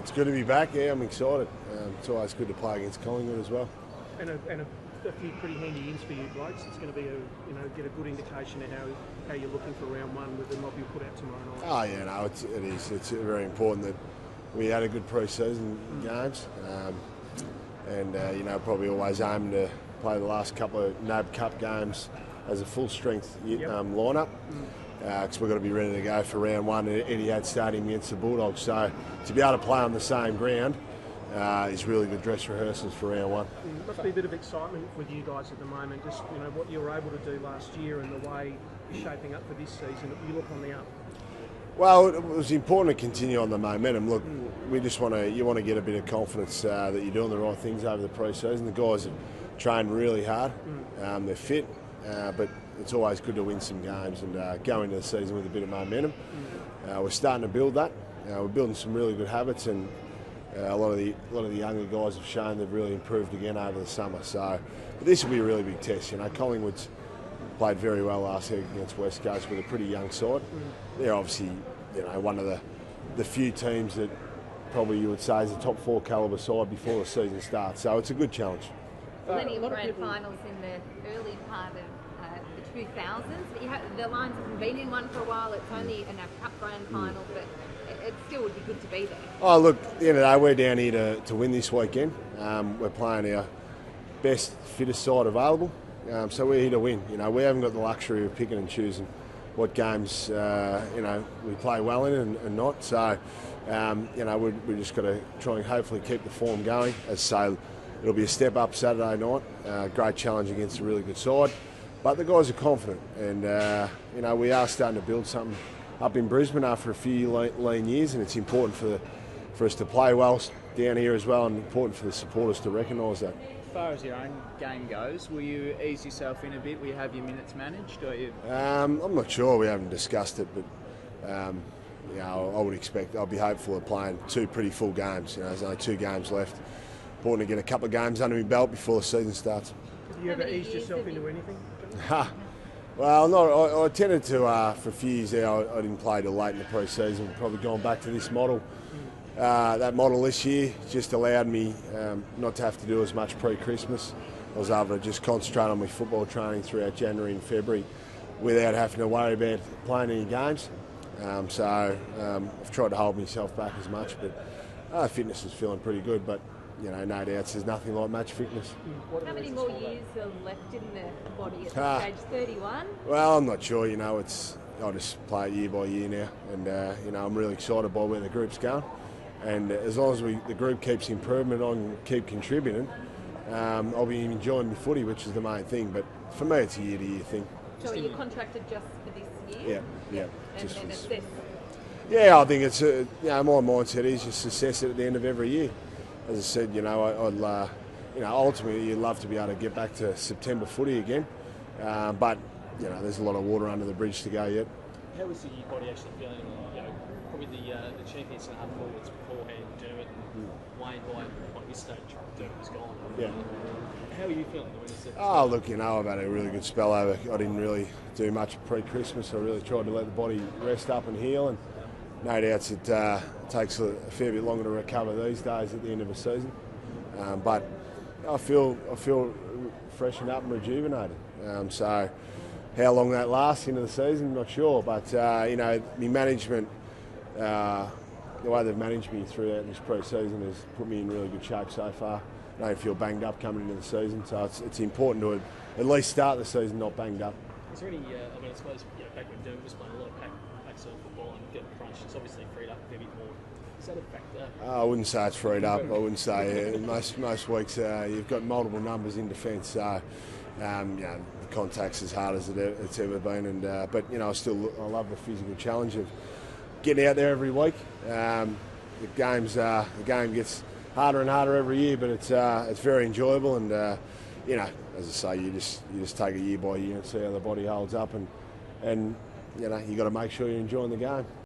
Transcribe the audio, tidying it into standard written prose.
It's good to be back. Yeah, I'm excited. It's always good to play against Collingwood as well. And a few pretty handy ins for you blokes. It's going to be get a good indication of how you're looking for round one with the mob you put out tomorrow night. Oh yeah, no, it is. It's very important that we had a good pre-season games, and probably always aim to play the last couple of NAB Cup games as a full strength lineup. Because we've got to be ready to go for round one at Etihad Stadium against the Bulldogs. So to be able to play on the same ground is really good dress rehearsals for round one. Must be a bit of excitement with you guys at the moment, just what you were able to do last year and the way you're shaping up for this season. You look on the up. Well, it was important to continue on the momentum. Look, we just want to get a bit of confidence that you're doing the right things over the pre-season. The guys have trained really hard. They're fit, but it's always good to win some games and go into the season with a bit of momentum. We're starting to build that. We're building some really good habits, and a lot of the younger guys have shown they've really improved again over the summer. So this will be a really big test. Collingwood's played very well last week against West Coast with a pretty young side. They're obviously one of the few teams that probably you would say is a top 4 calibre side before the season starts. So it's a good challenge. Plenty of grand finals in the early part of the 2000s. The Lions haven't been in one for a while. It's only a NAB Cup grand final, but it still would be good to be there. Oh, look, at the end of the day, we're down here to win this weekend. We're playing our best, fittest side available, so we're here to win. We haven't got the luxury of picking and choosing what games we play well in and not. So we just got to try and hopefully keep the form going. As I say, it'll be a step up Saturday night. Great challenge against a really good side. But the guys are confident, and we are starting to build something up in Brisbane after a few lean years, and it's important for us to play well down here as well, and important for the supporters to recognise that. As far as your own game goes, will you ease yourself in a bit? Will you have your minutes managed? Or I'm not sure. We haven't discussed it, but I would expect. I'll be hopeful of playing 2 pretty full games. There's only 2 games left. Important to get a couple of games under my belt before the season starts. Have you ever eased yourself into anything? Well, I tended to, for a few years there, I didn't play till late in the pre-season. Probably gone back to this model. That model this year just allowed me not to have to do as much pre-Christmas. I was able to just concentrate on my football training throughout January and February without having to worry about playing any games. So I've tried to hold myself back as much, but fitness is feeling pretty good. But no doubt there's nothing like match fitness. How many more years are left in the body at this stage? 31? Well, I'm not sure. I just play it year by year now, and I'm really excited by where the group's going. And as long as the group keeps improving and I can keep contributing, I'll be enjoying my footy, which is the main thing. But for me, it's a year-to-year thing. So are you contracted just for this year? Yeah. And then assess? Yeah, I think it's my mindset is just assess it at the end of every year. As I said, ultimately you'd love to be able to get back to September footy again, but there's a lot of water under the bridge to go yet. How was your body actually feeling? Probably the champions and half forwards beforehand, Dermot and Wayne by this stage, Dermot was gone. Yeah. How are you feeling? Look, I've had a really good spell over. I didn't really do much pre-Christmas. I really tried to let the body rest up and heal, and no doubt it takes a fair bit longer to recover these days at the end of a season. But I feel freshened up and rejuvenated. So how long that lasts into the season, not sure. But my management, the way they've managed me throughout this pre-season has put me in really good shape so far. I don't feel banged up coming into the season, so it's important to at least start the season not banged up. Is there any? I suppose back when Dermot was playing a lot of pack-side football and getting crunched, it's obviously freed up a fair bit more. Is that a factor? I wouldn't say it's freed up. I wouldn't say most weeks you've got multiple numbers in defence, so the contact's as hard as it's ever been. And but I love the physical challenge of getting out there every week. The game gets harder and harder every year, but it's very enjoyable. And as I say, you just take it year by year and see how the body holds up, and you got to make sure you're enjoying the game.